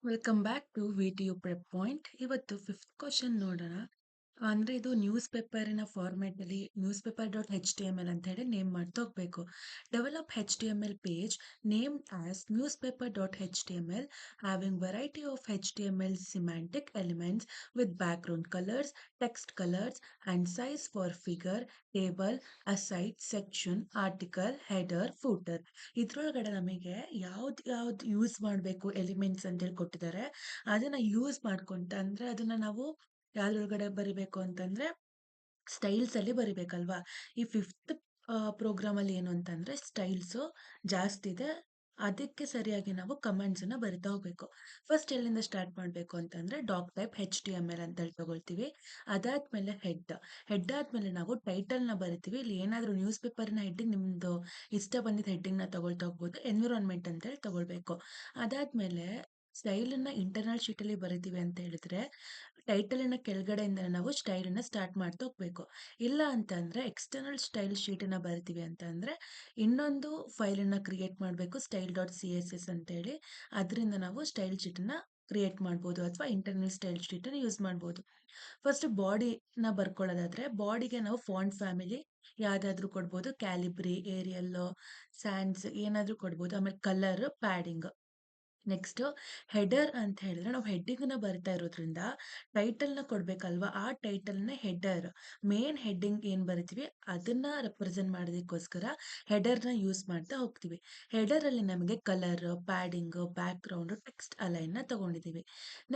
Welcome back to VTU prep point. ಇವತ್ತು fifth question ನೋಡೋಣ. ಅಂದ್ರೆ ಇದು ನ್ಯೂಸ್ ಪೇಪರಿನ ಫಾರ್ಮ್ಯಾಟಲ್ಲಿ news paper dot H T M L ಅಂತ ಹೇಳಿ ನೇಮ್ ಮಾಡ್ತಾ ಹೋಗ್ಬೇಕು. Develop H T M L page name as news paper dot H T M L having variety of H T M L semantic elements with background colours, text colours and size for figure, table, aside, section, article, header, footer. ಇದ್ರೊಳಗಡೆ ನಮಗೆ ಯಾವ್ದು ಯಾವ್ದು use ಮಾಡಬೇಕು elements ಅಂತೇಳಿ ಕೊಟ್ಟಿದ್ದಾರೆ. ಅದನ್ನ use ಮಾಡ್ಕೊಂತ ಅಂದ್ರೆ ಅದನ್ನ ನಾವು ಯಾವ್ದ್ರೊಳಗಡೆ ಬರಿಬೇಕು ಅಂತಂದ್ರೆ ಸ್ಟೈಲ್ಸ್ ಅಲ್ಲಿ ಬರಿಬೇಕಲ್ವಾ. ಈ ಫಿಫ್ತ್ ಪ್ರೋಗ್ರಾಮ್ ಅಲ್ಲಿ ಏನು ಅಂತಂದ್ರೆ ಸ್ಟೈಲ್ಸ್ ಜಾಸ್ತಿ ಇದೆ. ಅದಕ್ಕೆ ಸರಿಯಾಗಿ ನಾವು ಕಮೆಂಟ್ಸ್ ಅನ್ನ ಬರಿತಾ ಹೋಗ್ಬೇಕು. ಫಸ್ಟ್ ಎಲ್ಲಿಂದ ಸ್ಟಾರ್ಟ್ ಮಾಡಬೇಕು ಅಂತಂದ್ರೆ doc type H T M L ಅಂತ ಹೇಳಿ ತಗೊಳ್ತೀವಿ. ಅದಾದ್ಮೇಲೆ ಹೆಡ್ ಆದ್ಮೇಲೆ ನಾವು ಟೈಟಲ್ ನ ಬರಿತೀವಿ. ಇಲ್ಲಿ ಏನಾದ್ರೂ ನ್ಯೂಸ್ ಪೇಪರ್ ನ ಹೆಡ್ಡಿಂಗ್ ನಿಮ್ದು ಇಷ್ಟ ಬಂದಿದ್ದ ಹೆಡ್ಡಿಂಗ್ ನ ತಗೊಳ್ತಾ ಹೋಗ್ಬೋದು. ಎನ್ವಿರಾನ್ಮೆಂಟ್ ಅಂತ ಹೇಳಿ ತಗೊಳ್ಬೇಕು. ಅದಾದ್ಮೇಲೆ ಸ್ಟೈಲ್ ಅನ್ನ ಇಂಟರ್ನಲ್ ಶೀಟ್ ಅಲ್ಲಿ ಬರಿತೀವಿ ಅಂತ ಹೇಳಿದ್ರೆ ಟೈಟಲಿನ ಕೆಳಗಡೆಯಿಂದ ನಾವು ಸ್ಟೈಲನ್ನ ಸ್ಟಾರ್ಟ್ ಮಾಡ್ತಾ ಹೋಗ್ಬೇಕು. ಇಲ್ಲ ಅಂತಂದ್ರೆ ಎಕ್ಸ್ಟರ್ನಲ್ ಸ್ಟೈಲ್ ಶೀಟ್ ಅನ್ನ ಬರ್ತೀವಿ ಅಂತ ಅಂದ್ರೆ ಇನ್ನೊಂದು ಫೈಲ್ ಅನ್ನ ಕ್ರಿಯೇಟ್ ಮಾಡಬೇಕು, style dot C S S ಅಂತ ಹೇಳಿ. ಅದರಿಂದ ನಾವು ಸ್ಟೈಲ್ ಶೀಟ್ ಅನ್ನ ಕ್ರಿಯೇಟ್ ಮಾಡ್ಬೋದು ಅಥವಾ ಇಂಟರ್ನಲ್ ಸ್ಟೈಲ್ ಶೀಟ್ ಅನ್ನು ಯೂಸ್ ಮಾಡ್ಬೋದು. ಫಸ್ಟ್ ಬಾಡಿನ ಬರ್ಕೊಳ್ಳೋದಾದ್ರೆ ಬಾಡಿಗೆ ನಾವು ಫಾಂಟ್ ಫ್ಯಾಮಿಲಿ ಯಾವ್ದಾದ್ರು ಕೊಡ್ಬೋದು. ಕ್ಯಾಲಿಬ್ರಿ, ಏರಿಯಲ್, ಸ್ಯಾನ್ಸ್ ಏನಾದ್ರೂ ಕೊಡ್ಬೋದು. ಆಮೇಲೆ ಕಲರ್, ಪ್ಯಾಡಿಂಗ್. ನೆಕ್ಸ್ಟ್ ಹೆಡರ್ ಅಂತ ಹೇಳಿದ್ರೆ ನಾವು ಹೆಡ್ಡಿಂಗ್ ನ ಬರ್ತಾ ಇರೋದ್ರಿಂದ ಟೈಟಲ್ ನ ಕೊಡ್ಬೇಕಲ್ವಾ. ಆ ಟೈಟಲ್ ನ ಹೆಡರ್, ಮೇನ್ ಹೆಡ್ಡಿಂಗ್ ಏನ್ ಬರಿತೀವಿ ಅದನ್ನ ರೆಪ್ರೆಸೆಂಟ್ ಮಾಡೋದಕ್ಕೋಸ್ಕರ ಹೆಡರ್ ನ ಯೂಸ್ ಮಾಡ್ತಾ ಹೋಗ್ತೀವಿ. ಹೆಡರ್ ಅಲ್ಲಿ ನಮಗೆ colour, padding, back ground, text align ನ ತಗೊಂಡಿದೀವಿ.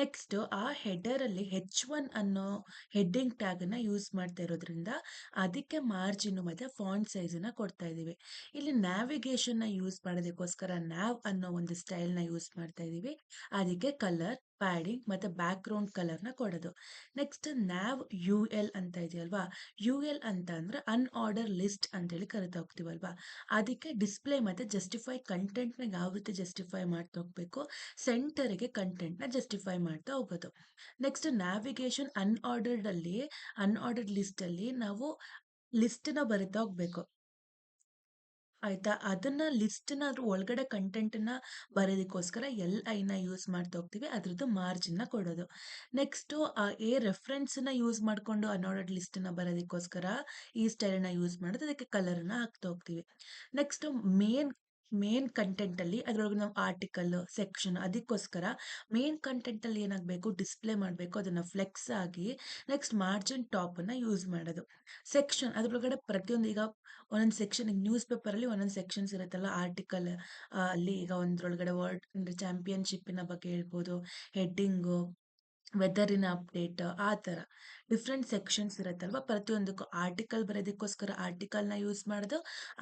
ನೆಕ್ಸ್ಟ್ ಆ ಹೆಡರ್ ಅಲ್ಲಿ H1 ಅನ್ನೋ ಹೆಡ್ಡಿಂಗ್ ಟ್ಯಾಗ್ ನ ಯೂಸ್ ಮಾಡ್ತಾ ಇರೋದ್ರಿಂದ ಅದಕ್ಕೆ ಮಾರ್ಜಿನ್ ಮತ್ತೆ ಫಾಂಟ್ ಸೈಜ್ ನ ಕೊಡ್ತಾ ಇದೀವಿ. ಇಲ್ಲಿ ನ್ಯಾವಿಗೇಷನ್ ನ ಯೂಸ್ ಮಾಡೋದಕ್ಕೋಸ್ಕರ ನ್ಯಾವ್ ಅನ್ನೋ ಒಂದು ಸ್ಟೈಲ್ ನ ಯೂಸ್ ಮಾಡ್ತಾ ಇದೀವಿ. ಅದಕ್ಕೆ ಕಲರ್, ಪ್ಯಾಡಿಂಗ್ ಮತ್ತೆ ಬ್ಯಾಕ್ ಗ್ರೌಂಡ್ ಕಲರ್ ನ ಕೊಡೋದು. ನೆಕ್ಸ್ಟ್ ನ್ಯಾವ್ ಯು ಎಲ್ ಅಂತ ಇದೆಯಲ್ವಾ. ಯು ಎಲ್ ಅಂತ ಅಂದ್ರೆ ಅನ್ಆರ್ಡರ್ ಲಿಸ್ಟ್ ಅಂತ ಹೇಳಿ ಕರಿತಾ ಹೋಗ್ತೀವಲ್ವಾ. ಅದಕ್ಕೆ ಡಿಸ್ಪ್ಲೇ ಮತ್ತೆ ಜಸ್ಟಿಫೈ ಕಂಟೆಂಟ್ ನ ಯಾವ ರೀತಿ ಜಸ್ಟಿಫೈ ಮಾಡ್ತಾ ಹೋಗ್ಬೇಕು, ಸೆಂಟರ್ ಗೆ ಕಂಟೆಂಟ್ ನ ಜಸ್ಟಿಫೈ ಮಾಡ್ತಾ ಹೋಗೋದು. ನೆಕ್ಸ್ಟ್ ನ್ಯಾವಿಗೇಷನ್ ಅನ್ಆರ್ಡರ್ಡ್ ಲಿಸ್ಟ್ ಅಲ್ಲಿ ನಾವು ಲಿಸ್ಟ್ ನ ಬರಿತಾ ಹೋಗ್ಬೇಕು. ಆಯ್ತಾ. ಅದನ್ನ ಲಿಸ್ಟ್ ನ ಅದ್ರ ಒಳಗಡೆ ಕಂಟೆಂಟ್ ನ ಬರೋದಕ್ಕೋಸ್ಕರ ಐ ನ ಯೂಸ್ ಮಾಡ್ತಾ ಹೋಗ್ತೀವಿ. ಅದ್ರದ್ದು ಮಾರ್ಜಿನ್ ನ ಕೊಡೋದು. ನೆಕ್ಸ್ಟ್ ರೆಫರೆನ್ಸ್ ನ ಯೂಸ್ ಮಾಡ್ಕೊಂಡು ಅನ್ಆರ್ಡರ್ಡ್ ಲಿಸ್ಟ್ ನ ಬರೋದಕ್ಕೋಸ್ಕರ ಈ ಸ್ಟೈಲ್ ನ ಯೂಸ್ ಮಾಡೋದು. ಅದಕ್ಕೆ ಕಲರ್ ನ ಹಾಕ್ತಾ ಹೋಗ್ತೀವಿ. ನೆಕ್ಸ್ಟ್ ಮೇನ್ ಮೇನ್ ಕಂಟೆಂಟ್ ಅಲ್ಲಿ ಅದ್ರೊಳಗೆ ನಾವು ಆರ್ಟಿಕಲ್, ಸೆಕ್ಷನ್, ಅದಕ್ಕೋಸ್ಕರ ಮೇನ್ ಕಂಟೆಂಟ್ ಅಲ್ಲಿ ಏನಾಗಬೇಕು, ಡಿಸ್ಪ್ಲೇ ಮಾಡಬೇಕು, ಅದನ್ನ ಫ್ಲೆಕ್ಸ್ ಆಗಿ. ನೆಕ್ಸ್ಟ್ ಮಾರ್ಜಿನ್ ಟಾಪ್ ಅನ್ನ ಯೂಸ್ ಮಾಡೋದು. ಸೆಕ್ಷನ್ ಅದ್ರೊಳಗಡೆ ಪ್ರತಿಯೊಂದು ಈಗ ಒಂದೊಂದು ಸೆಕ್ಷನ್ ನ್ಯೂಸ್ ಪೇಪರ್ ಅಲ್ಲಿ ಒಂದೊಂದು ಸೆಕ್ಷನ್ಸ್ ಇರುತ್ತಲ್ಲ. ಆರ್ಟಿಕಲ್ ಅಲ್ಲಿ ಈಗ ಒಂದ್ರೊಳಗಡೆ ವರ್ಲ್ಡ್ ಅಂದ್ರೆ ಚಾಂಪಿಯನ್ಶಿಪ್ನ ಬಗ್ಗೆ ಹೇಳ್ಬೋದು, ಹೆಡ್ಡಿಂಗು, ವೆದರಿನ ಅಪ್ಡೇಟ್, ಆ ತರ ಡಿಫ್ರೆಂಟ್ ಸೆಕ್ಷನ್ಸ್ ಇರುತ್ತಲ್ವಾ. ಪ್ರತಿಯೊಂದಕ್ಕೂ ಆರ್ಟಿಕಲ್ ಬರೋದಕ್ಕೋಸ್ಕರ ಆರ್ಟಿಕಲ್ ನ ಯೂಸ್ ಮಾಡೋದು.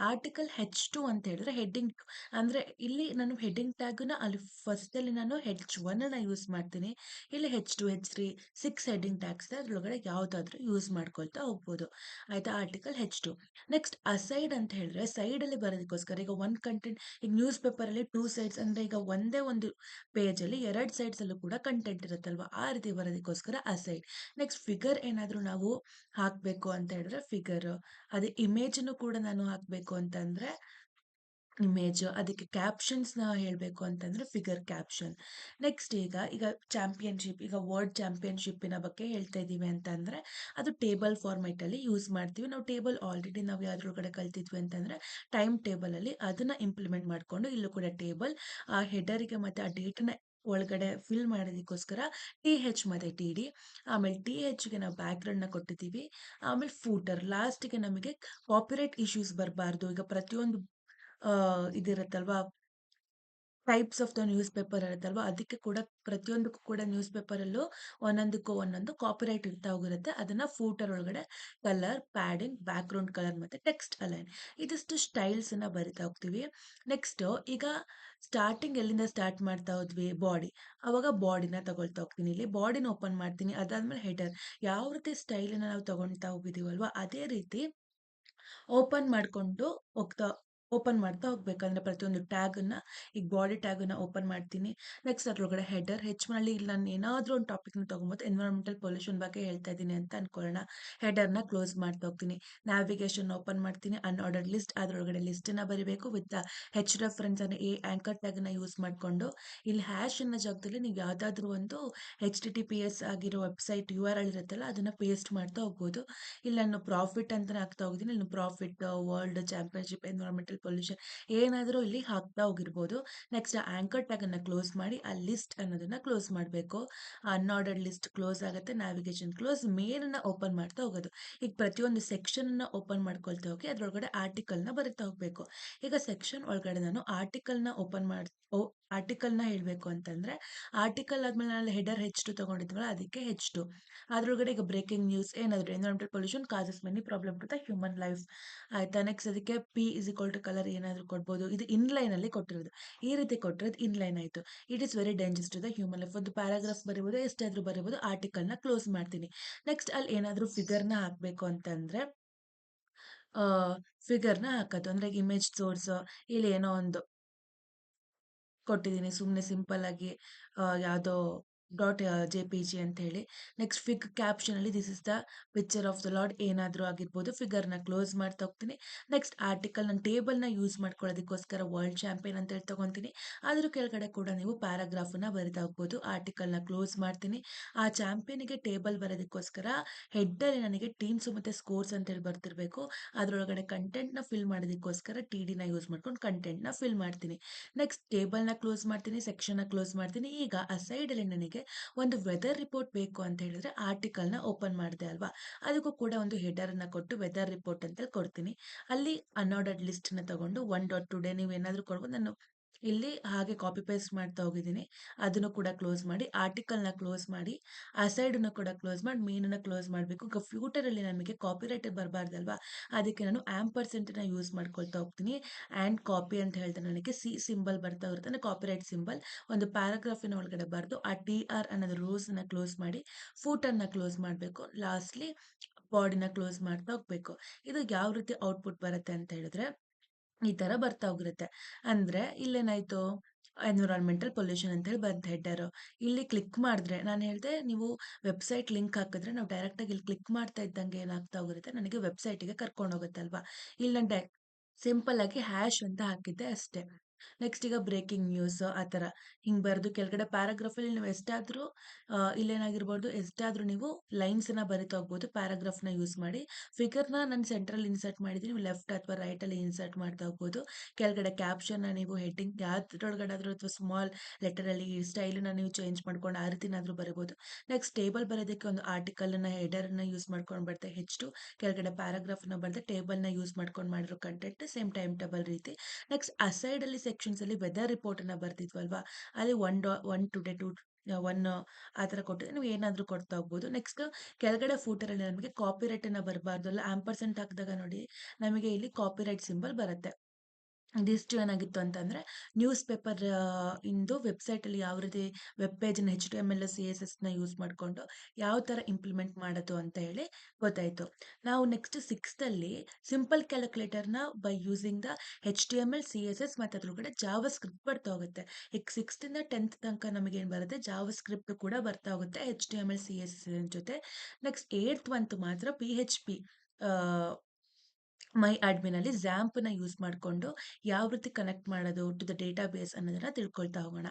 ಆರ್ಟಿಕಲ್ H2 ಅಂತ ಹೇಳಿದ್ರೆ ಹೆಡ್ಡಿಂಗ್ ಅಂದ್ರೆ ಇಲ್ಲಿ ನಾನು ಹೆಡ್ಡಿಂಗ್ ಟ್ಯಾಗ್ ನ ಅಲ್ಲಿ ಫಸ್ಟ್ ಅಲ್ಲಿ ನಾನು H1 ನ ಯೂಸ್ ಮಾಡ್ತೀನಿ. ಇಲ್ಲಿ H2, H3 6 ಹೆಡ್ಡಿಂಗ್ ಟ್ಯಾಗ್ಸ್ ಅದ್ರೊಳಗಡೆ ಯಾವ್ದಾದ್ರು ಯೂಸ್ ಮಾಡ್ಕೊಳ್ತಾ ಹೋಗ್ಬೋದು. ಆಯ್ತಾ. Article H2. ನೆಕ್ಸ್ಟ್ ಅಸೈಡ್ ಅಂತ ಹೇಳಿದ್ರೆ ಸೈಡ್ ಅಲ್ಲಿ ಬರೋದಕ್ಕೋಸ್ಕರ ಈಗ ಒಂದ್ ಕಂಟೆಂಟ್ ಈಗ ನ್ಯೂಸ್ ಪೇಪರ್ ಅಲ್ಲಿ ಟೂ ಸೈಡ್ಸ್ ಅಂದ್ರೆ ಈಗ ಒಂದೇ ಒಂದು ಪೇಜ್ ಅಲ್ಲಿ ಎರಡ್ ಸೈಡ್ಸ್ ಅಲ್ಲೂ ಕೂಡ ಕಂಟೆಂಟ್ ಇರುತ್ತಲ್ವಾ. ಆ ರೀತಿ ಬರೋದಕ್ಕೋಸ್ಕರ ಅಸೈಡ್. ನೆಕ್ಸ್ಟ್ ಫಿಗರ್ ಏನಾದ್ರೂ ನಾವು ಹಾಕ್ಬೇಕು ಅಂತ ಹೇಳಿದ್ರೆ ಫಿಗರ್. ಅದೇ ಇಮೇಜ್ ಕೂಡ ನಾನು ಹಾಕ್ಬೇಕು ಅಂತಂದ್ರೆ ಇಮೇಜ್. ಅದಕ್ಕೆ ಕ್ಯಾಪ್ಷನ್ಸ್ ನ ಹೇಳ್ಬೇಕು ಅಂತಂದ್ರೆ ಫಿಗರ್ ಕ್ಯಾಪ್ಷನ್. ನೆಕ್ಸ್ಟ್ ಈಗ ಚಾಂಪಿಯನ್ಶಿಪ್, ಈಗ ವರ್ಲ್ಡ್ ಚಾಂಪಿಯನ್ಶಿಪ್ನ ಬಗ್ಗೆ ಹೇಳ್ತಾ ಇದೀವಿ ಅಂತ ಅಂದ್ರೆ ಅದು ಟೇಬಲ್ ಫಾರ್ಮೆಟ್ ಅಲ್ಲಿ ಯೂಸ್ ಮಾಡ್ತೀವಿ. ನಾವು ಟೇಬಲ್ ಆಲ್ರೆಡಿ ನಾವು ಯಾವ್ದ್ರೊಳಗಡೆ ಕಲ್ತಿದ್ವಿ ಅಂತಂದ್ರೆ ಟೈಮ್ ಟೇಬಲ್ ಅಲ್ಲಿ ಅದನ್ನ ಇಂಪ್ಲಿಮೆಂಟ್ ಮಾಡ್ಕೊಂಡು ಇಲ್ಲೂ ಕೂಡ ಟೇಬಲ್ ಆ ಹೆಡರಿಗೆ ಮತ್ತೆ ಆ ಡೇಟ್ ನ ಒಳಗಡೆ ಫಿಲ್ ಮಾಡೋದಕ್ಕೋಸ್ಕರ TH ಮತ್ತೆ TD. ಆಮೇಲೆ TH ಗೆ ನಾವು ಬ್ಯಾಕ್ ಗ್ರೌಂಡ್ ನ ಕೊಟ್ಟಿದ್ದೀವಿ. ಆಮೇಲೆ ಫೂಟರ್ ಲಾಸ್ಟ್ ಗೆ ನಮಗೆ ಕಾಪಿರೈಟ್ ಇಶ್ಯೂಸ್ ಬರಬಾರ್ದು. ಈಗ ಪ್ರತಿಯೊಂದು ಇದಿರುತ್ತಲ್ವಾ, types of the news paper ಇರುತ್ತಲ್ವಾ. ಅದಕ್ಕೆ ಕೂಡ ಪ್ರತಿಯೊಂದಕ್ಕೂ ಕೂಡ ನ್ಯೂಸ್ ಪೇಪರ್ ಅಲ್ಲೂ ಒಂದೊಂದಕ್ಕೂ ಒಂದೊಂದು ಕಾಪಿರೈಟ್ ಇರ್ತಾ ಹೋಗಿರುತ್ತೆ. ಅದನ್ನ ಫೂಟರ್ ಒಳಗಡೆ colour, padding, back ground colour ಮತ್ತೆ ಟೆಕ್ಸ್ಟ್ ಅಲೈನ್ ಇದಿಷ್ಟು ಸ್ಟೈಲ್ಸ್ ಅನ್ನ ಬರಿತಾ ಹೋಗ್ತೀವಿ. ನೆಕ್ಸ್ಟ್ ಈಗ ಸ್ಟಾರ್ಟಿಂಗ್ ಎಲ್ಲಿಂದ ಸ್ಟಾರ್ಟ್ ಮಾಡ್ತಾ ಹೋದ್ವಿ, ಬಾಡಿ. ಅವಾಗ ಬಾಡಿನ ತಗೊಳ್ತಾ ಹೋಗ್ತೀನಿ. ಇಲ್ಲಿ ಬಾಡಿನ ಓಪನ್ ಮಾಡ್ತೀನಿ. ಅದಾದ್ಮೇಲೆ ಹೆಡರ್ ಯಾವ ರೀತಿ ಸ್ಟೈಲ್ ನಾವು ತಗೊಳ್ತಾ ಹೋಗಿದೀವಲ್ವಾ ಅದೇ ರೀತಿ ಓಪನ್ ಮಾಡ್ಕೊಂಡು ಹೋಗ್ತಾ ಓಪನ್ ಮಾಡ್ತಾ ಹೋಗ್ಬೇಕು. ಅಂದ್ರೆ ಪ್ರತಿಯೊಂದು ಟ್ಯಾಗನ್ನ, ಈಗ ಬಾಡಿ ಟ್ಯಾಗನ್ನ ಓಪನ್ ಮಾಡ್ತೀನಿ. ನೆಕ್ಸ್ಟ್ ಅದ್ರೊಳಗಡೆ ಹೆಡರ್ ಮಾಡಿ ಇಲ್ಲಿ ನಾನು ಏನಾದರೂ ಒಂದು ಟಾಪಿಕ್ನ ತಗೊಂಬೋದು. ಎನ್ವಿರಾನ್ಮೆಂಟಲ್ ಪೊಲ್ಯೂಷನ್ ಬಗ್ಗೆ ಹೇಳ್ತಾ ಇದ್ದೀನಿ ಅಂತ ಅನ್ಕೊಳ್ಳೋಣ. ಹೆಡರ್ನ ಕ್ಲೋಸ್ ಮಾಡ್ತಾ ಹೋಗ್ತೀನಿ. ನ್ಯಾವಿಗೇಷನ್ ಓಪನ್ ಮಾಡ್ತೀನಿ. ಅನ್ಆರ್ಡರ್ಡ್ ಲಿಸ್ಟ್, ಅದರೊಳಗಡೆ ಲಿಸ್ಟನ್ನ ಬರಿಬೇಕು ವಿತ್ ಹೆಚ್ ರೆಫರೆನ್ಸ್ ಅನ್ನು ಆಂಕರ್ ಟ್ಯಾಗ್ನ ಯೂಸ್ ಮಾಡಿಕೊಂಡು ಇಲ್ಲಿ ಹ್ಯಾಶ್ ಅನ್ನೋ ಜಾಗದಲ್ಲಿ ನೀವು ಯಾವುದಾದ್ರೂ ಒಂದು HTTPS ಆಗಿರೋ ವೆಬ್ಸೈಟ್ URL ಇರುತ್ತಲ್ಲ ಅದನ್ನ ಪೇಸ್ಟ್ ಮಾಡ್ತಾ ಹೋಗ್ಬೋದು. ಇಲ್ಲಿ ನಾನು ಪ್ರಾಫಿಟ್ ಅಂತಾನೆ ಹಾಕ್ತಾ ಹೋಗಿದ್ದೀನಿ. ಇಲ್ಲಿ profit world championship environmental pollution ಏನಾದರೂ ಇಲ್ಲಿ ಹಾಕ್ತಾ ಹೋಗಿರ್ಬೋದು. ನೆಕ್ಸ್ಟ್ ಆಂಕರ್ ಟ್ಯಾಗ್ ಅನ್ನ ಕ್ಲೋಸ್ ಮಾಡಿ ಆ ಲಿಸ್ಟ್ ಅನ್ನೋದನ್ನ ಕ್ಲೋಸ್ ಮಾಡಬೇಕು. ಅನ್ಆರ್ಡರ್ಡ್ ಲಿಸ್ಟ್ ಕ್ಲೋಸ್ ಆಗುತ್ತೆ. Navigation close. ಮೇಲ್ ಅನ್ನ ಓಪನ್ ಮಾಡ್ತಾ ಹೋಗೋದು. ಈಗ ಪ್ರತಿಯೊಂದು ಸೆಕ್ಷನ್ ಅನ್ನ ಓಪನ್ ಮಾಡ್ಕೊಳ್ತಾ ಹೋಗಿ ಅದ್ರೊಳಗಡೆ ಆರ್ಟಿಕಲ್ ನ ಬರಿತಾ ಹೋಗ್ಬೇಕು. ಈಗ ಸೆಕ್ಷನ್ ಒಳಗಡೆ ನಾನು ಆರ್ಟಿಕಲ್ ನ ಓಪನ್ ಮಾಡಿ ಆರ್ಟಿಕಲ್ ನ ಹೇಳ್ಬೇಕು ಅಂತಂದ್ರೆ ಆರ್ಟಿಕಲ್ ಆದ್ಮೇಲೆ ನಾನು ಹೆಡರ್ H2 ತಗೊಂಡಿದ್ವಲ್ಲ ಅದಕ್ಕೆ H2. ಅದ್ರೊಳಗಡೆ ಈಗ ಬ್ರೇಕಿಂಗ್ ನ್ಯೂಸ್ ಏನಾದ್ರು environmental pollution causes many problem to the human life ಆಯ್ತಾ. ನೆಕ್ಸ್ಟ್ ಅದಕ್ಕೆ P is equal to colour ಏನಾದ್ರು ಕೊಡ್ಬೋದು. ಇದು ಇನ್ಲೈನ್ ಅಲ್ಲಿ ಕೊಟ್ಟಿರೋದು. ಈ ರೀತಿ ಕೊಟ್ಟಿರೋದು ಇನ್ಲೈನ್ ಆಯ್ತು. It is very dangerous to the human life. ಒಂದು ಪ್ಯಾರಾಗ್ರಾಫ್ ಬರೀಬೋದು, ಎಷ್ಟಾದ್ರೂ ಬರೀಬೋದು. ಆರ್ಟಿಕಲ್ ನ ಕ್ಲೋಸ್ ಮಾಡ್ತೀನಿ. ನೆಕ್ಸ್ಟ್ ಅಲ್ಲಿ ಏನಾದ್ರು ಫಿಗರ್ ನ ಹಾಕ್ಬೇಕು ಅಂತಂದ್ರೆ ಫಿಗರ್ ನ ಹಾಕೋದು. ಅಂದ್ರೆ ಇಮೇಜ್ ಸೋರ್ಸ್ ಇಲ್ಲಿ ಏನೋ ಒಂದು ಕೊಟ್ಟಿದ್ದೀನಿ ಸುಮ್ಮನೆ ಸಿಂಪಲ್ ಆಗಿ ಯಾವುದೋ .jpg ಅಂತ ಹೇಳಿ. ನೆಕ್ಸ್ಟ್ ಫಿಗ್ ಕ್ಯಾಪ್ಷನ್ ಅಲ್ಲಿ this is the picture of the lord ಏನಾದರೂ ಆಗಿರ್ಬೋದು. ಫಿಗರ್ನ ಕ್ಲೋಸ್ ಮಾಡ್ತಾ ಹೋಗ್ತೀನಿ. ನೆಕ್ಸ್ಟ್ ಆರ್ಟಿಕಲ್ ನಾನು ಟೇಬಲ್ನ ಯೂಸ್ ಮಾಡ್ಕೊಳ್ಳೋದಕ್ಕೋಸ್ಕರ ವರ್ಲ್ಡ್ ಚಾಂಪಿಯನ್ ಅಂತ ಹೇಳಿ ತಗೊತೀನಿ. ಅದ್ರ ಕೆಳಗಡೆ ಕೂಡ ನೀವು ಪ್ಯಾರಾಗ್ರಾಫನ್ನ ಬರಿತಾ ಹೋಗ್ಬೋದು. ಆರ್ಟಿಕಲ್ನ ಕ್ಲೋಸ್ ಮಾಡ್ತೀನಿ. ಆ ಚಾಂಪಿಯನ್ಗೆ ಟೇಬಲ್ ಬರೋದಕ್ಕೋಸ್ಕರ ಹೆಡ್ಡಲ್ಲಿ ನನಗೆ ಟೀಮ್ಸ್ ಮತ್ತು ಸ್ಕೋರ್ಸ್ ಅಂತೇಳಿ ಬರ್ತಿರ್ಬೇಕು. ಅದರೊಳಗಡೆ ಕಂಟೆಂಟ್ನ ಫಿಲ್ ಮಾಡೋದಕ್ಕೋಸ್ಕರ TDನ ಯೂಸ್ ಮಾಡ್ಕೊಂಡು ಕಂಟೆಂಟ್ನ ಫಿಲ್ ಮಾಡ್ತೀನಿ. ನೆಕ್ಸ್ಟ್ ಟೇಬಲ್ನ ಕ್ಲೋಸ್ ಮಾಡ್ತೀನಿ. ಸೆಕ್ಷನ್ನ ಕ್ಲೋಸ್ ಮಾಡ್ತೀನಿ. ಈಗ ಆ ಸೈಡಲ್ಲಿ ನನಗೆ ಒಂದು ವೆದರ್ ರಿಪೋರ್ಟ್ ಬೇಕು ಅಂತ ಹೇಳಿದ್ರೆ ಆರ್ಟಿಕಲ್ನ ಓಪನ್ ಮಾಡಿದೆ ಅಲ್ವಾ, ಅದಕ್ಕೂ ಕೂಡ ಒಂದು ಹೆಡರನ್ನ ಕೊಟ್ಟು ವೆದರ್ ರಿಪೋರ್ಟ್ ಅಂತ ಕೊಡ್ತೀನಿ. ಅಲ್ಲಿ ಅನ್ಆರ್ಡರ್ಡ್ ಲಿಸ್ಟ್ನ ತಗೊಂಡು 1.2 ನೀವು ಏನಾದರೂ ಕೊಡ್ಬೋದು. ನಾನು ಇಲ್ಲಿ ಹಾಗೆ ಕಾಪಿ ಪೇಸ್ಟ್ ಮಾಡ್ತಾ ಹೋಗಿದ್ದೀನಿ. ಅದನ್ನು ಕೂಡ ಕ್ಲೋಸ್ ಮಾಡಿ ಆರ್ಟಿಕಲ್ನ ಕ್ಲೋಸ್ ಮಾಡಿ ಆ ಸೈಡನ್ನು ಕೂಡ ಕ್ಲೋಸ್ ಮಾಡಿ ಮೇನನ್ನು ಕ್ಲೋಸ್ ಮಾಡಬೇಕು. ಈಗ ಫ್ಯೂಟರಲ್ಲಿ ನಮಗೆ ಕಾಪಿರೈಟ್ ಬರಬಾರ್ದಲ್ವಾ, ಅದಕ್ಕೆ ನಾನು ನ ಯೂಸ್ ಮಾಡ್ಕೊಳ್ತಾ ಹೋಗ್ತೀನಿ. ಆ್ಯಂಡ್ ಕಾಪಿ ಅಂತ ಹೇಳ್ತಾರೆ ನನಗೆ C ಸಿಂಬಲ್ ಬರ್ತಾ ಇರುತ್ತೆ, ಅಂದರೆ ಕಾಪಿರೈಟ್ ಸಿಂಬಲ್. ಒಂದು ಪ್ಯಾರಾಗ್ರಾಫಿನ ಒಳಗಡೆ ಬರೆದು ಆ TR ಅನ್ನೋದು ರೋಸ್ನ ಕ್ಲೋಸ್ ಮಾಡಿ ಫೂಟರ್ನ ಕ್ಲೋಸ್ ಮಾಡಬೇಕು. ಲಾಸ್ಟ್ಲಿ ಬಾಡಿನ ಕ್ಲೋಸ್ ಮಾಡ್ತಾ ಹೋಗ್ಬೇಕು. ಇದು ಯಾವ ರೀತಿ ಔಟ್ಪುಟ್ ಬರುತ್ತೆ ಅಂತ ಹೇಳಿದ್ರೆ ಈ ತರ ಬರ್ತಾ ಹೋಗಿರುತ್ತೆ. ಅಂದ್ರೆ ಇಲ್ಲೇನಾಯ್ತು, ಎನ್ವಿರಾನ್ಮೆಂಟಲ್ ಪೊಲ್ಯೂಷನ್ ಅಂತ ಹೇಳಿ ಬಂತು ಹೆಡರ್. ಇಲ್ಲಿ ಕ್ಲಿಕ್ ಮಾಡಿದ್ರೆ ನಾನು ಹೇಳ್ದೆ ನೀವು ವೆಬ್ಸೈಟ್ ಲಿಂಕ್ ಹಾಕಿದ್ರೆ ನಾವು ಡೈರೆಕ್ಟ್ ಆಗಿ ಇಲ್ಲಿ ಕ್ಲಿಕ್ ಮಾಡ್ತಾ ಇದ್ದಂಗೆ ಏನಾಗ್ತಾ ಹೋಗುತ್ತೆ, ನನಗೆ ವೆಬ್ಸೈಟಿಗೆ ಕರ್ಕೊಂಡು ಹೋಗುತ್ತಲ್ವಾ. ಇಲ್ಲಿ ನಾನು ಸಿಂಪಲ್ ಆಗಿ ಹ್ಯಾಶ್ ಅಂತ ಹಾಕಿದ್ದೆ ಅಷ್ಟೇ. ನೆಕ್ಸ್ಟ್ ಈಗ ಬ್ರೇಕಿಂಗ್ ನ್ಯೂಸ್ ಆ ಥರ ಹಿಂಗೆ ಬರೆದು ಕೆಳಗಡೆ ಪ್ಯಾರಾಗ್ರಾಫಲ್ಲಿ ನೀವು ಎಷ್ಟಾದರೂ ಇಲ್ಲೇನಾಗಿರ್ಬೋದು, ಎಷ್ಟಾದರೂ ನೀವು ಲೈನ್ಸನ್ನ ಬರಿತಾ ಹೋಗ್ಬೋದು ಪ್ಯಾರಾಗ್ರಾಫ್ನ ಯೂಸ್ ಮಾಡಿ. ಫಿಗರ್ನ ನಾನು ಸೆಂಟ್ರಲ್ಲಿ ಇನ್ಸರ್ಟ್ ಮಾಡಿದ್ದೀನಿ, ನೀವು ಲೆಫ್ಟ್ ಅಥವಾ ರೈಟಲ್ಲಿ ಇನ್ಸರ್ಟ್ ಮಾಡ್ತಾ ಹೋಗ್ಬೋದು. ಕೆಳಗಡೆ ಕ್ಯಾಪ್ಷನ್ನ ನೀವು ಹೆಡ್ಡಿಂಗ್ ಯಾವ್ದ್ರೊಳಗಡೆ ಆದರೂ ಅಥವಾ ಸ್ಮಾಲ್ ಲೆಟರಲ್ಲಿ ಸ್ಟೈಲನ್ನ ನೀವು ಚೇಂಜ್ ಮಾಡ್ಕೊಂಡು ಆ ರೀತಿನಾದರೂ ಬರಿಬೋದು. ನೆಕ್ಸ್ಟ್ ಟೇಬಲ್ ಬರೋದಕ್ಕೆ ಒಂದು ಆರ್ಟಿಕಲನ್ನು ಹೆಡರನ್ನು ಯೂಸ್ ಮಾಡ್ಕೊಂಡು ಬರ್ತೆ H2, ಕೆಳಗಡೆ ಪ್ಯಾರಾಗ್ರಾಫ್ನ ಬರ್ದೆ ಟೇಬಲ್ನ ಯೂಸ್ ಮಾಡ್ಕೊಂಡು ಮಾಡಿರೋ ಕಂಟೆಂಟ್ ಸೇಮ್ ಟೈಮ್ ಟೇಬಲ್ ರೀತಿ. ನೆಕ್ಸ್ಟ್ ಆ ಸೈಡಲ್ಲಿ ಸೆಕ್ಷನ್ಸಲ್ಲಿ ವೆದರ್ ರಿಪೋರ್ಟನ್ನು ಬರ್ತಿದ್ವಲ್ವಾ, ಅಲ್ಲಿ 1 ಟುಡೇ 1 ಆ ಥರ ಕೊಟ್ಟಿದ್ರೆ ನೀವು ಏನಾದರೂ ಕೊಡ್ತಾ ಹೋಗ್ಬೋದು. ನೆಕ್ಸ್ಟ್ ಕೆಳಗಡೆ ಫೂಟರಲ್ಲಿ ನಮಗೆ ಕಾಪಿರೈಟನ್ನು ಬರಬಾರ್ದು ಅಲ್ಲ, ಆಂಪರ್ಸೆಂಟ್ ಹಾಕಿದಾಗ ನೋಡಿ ನಮಗೆ ಇಲ್ಲಿ ಕಾಪಿರೈಟ್ ಸಿಂಬಲ್ ಬರುತ್ತೆ. ಇದಿಷ್ಟು ಏನಾಗಿತ್ತು ಅಂತಂದ್ರೆ ನ್ಯೂಸ್ ಪೇಪರ್ ಇಂದು ವೆಬ್ಸೈಟಲ್ಲಿ ಯಾವ ರೀತಿ ವೆಬ್ ಪೇಜನ್ನ HTML CSSನ ಯೂಸ್ ಮಾಡಿಕೊಂಡು ಯಾವ ಥರ ಇಂಪ್ಲಿಮೆಂಟ್ ಮಾಡೋದು ಅಂತ ಹೇಳಿ ಗೊತ್ತಾಯಿತು. ನಾವು ನೆಕ್ಸ್ಟ್ ಸಿಕ್ಸ್ತಲ್ಲಿ ಸಿಂಪಲ್ ಕ್ಯಾಲ್ಕುಲೇಟರ್ನ by using the HTML CSS ಮತ್ತು ಅದ್ರೊಳಗಡೆ ಜಾವ ಸ್ಕ್ರಿಪ್ಟ್ ಬರ್ತಾ ಹೋಗುತ್ತೆ. ಈಗ 6th ಇಂದ 10th ತನಕ ನಮಗೇನು ಬರುತ್ತೆ, ಜಾವ ಸ್ಕ್ರಿಪ್ಟ್ ಕೂಡ ಬರ್ತಾ ಹೋಗುತ್ತೆ HTML CSS ಜೊತೆ. ನೆಕ್ಸ್ಟ್ 8th ಅಂತೂ ಮಾತ್ರ PHP ಮೈ ಅಡ್ಮಿನಲ್ಲಿ ಝ್ಯಾಂಪ್ನ ಯೂಸ್ ಮಾಡಿಕೊಂಡು ಯಾವ ರೀತಿ ಕನೆಕ್ಟ್ ಮಾಡೋದು ಟು ದ ಡೇಟಾ ಬೇಸ್ ಅನ್ನೋದನ್ನ ತಿಳ್ಕೊಳ್ತಾ ಹೋಗೋಣ.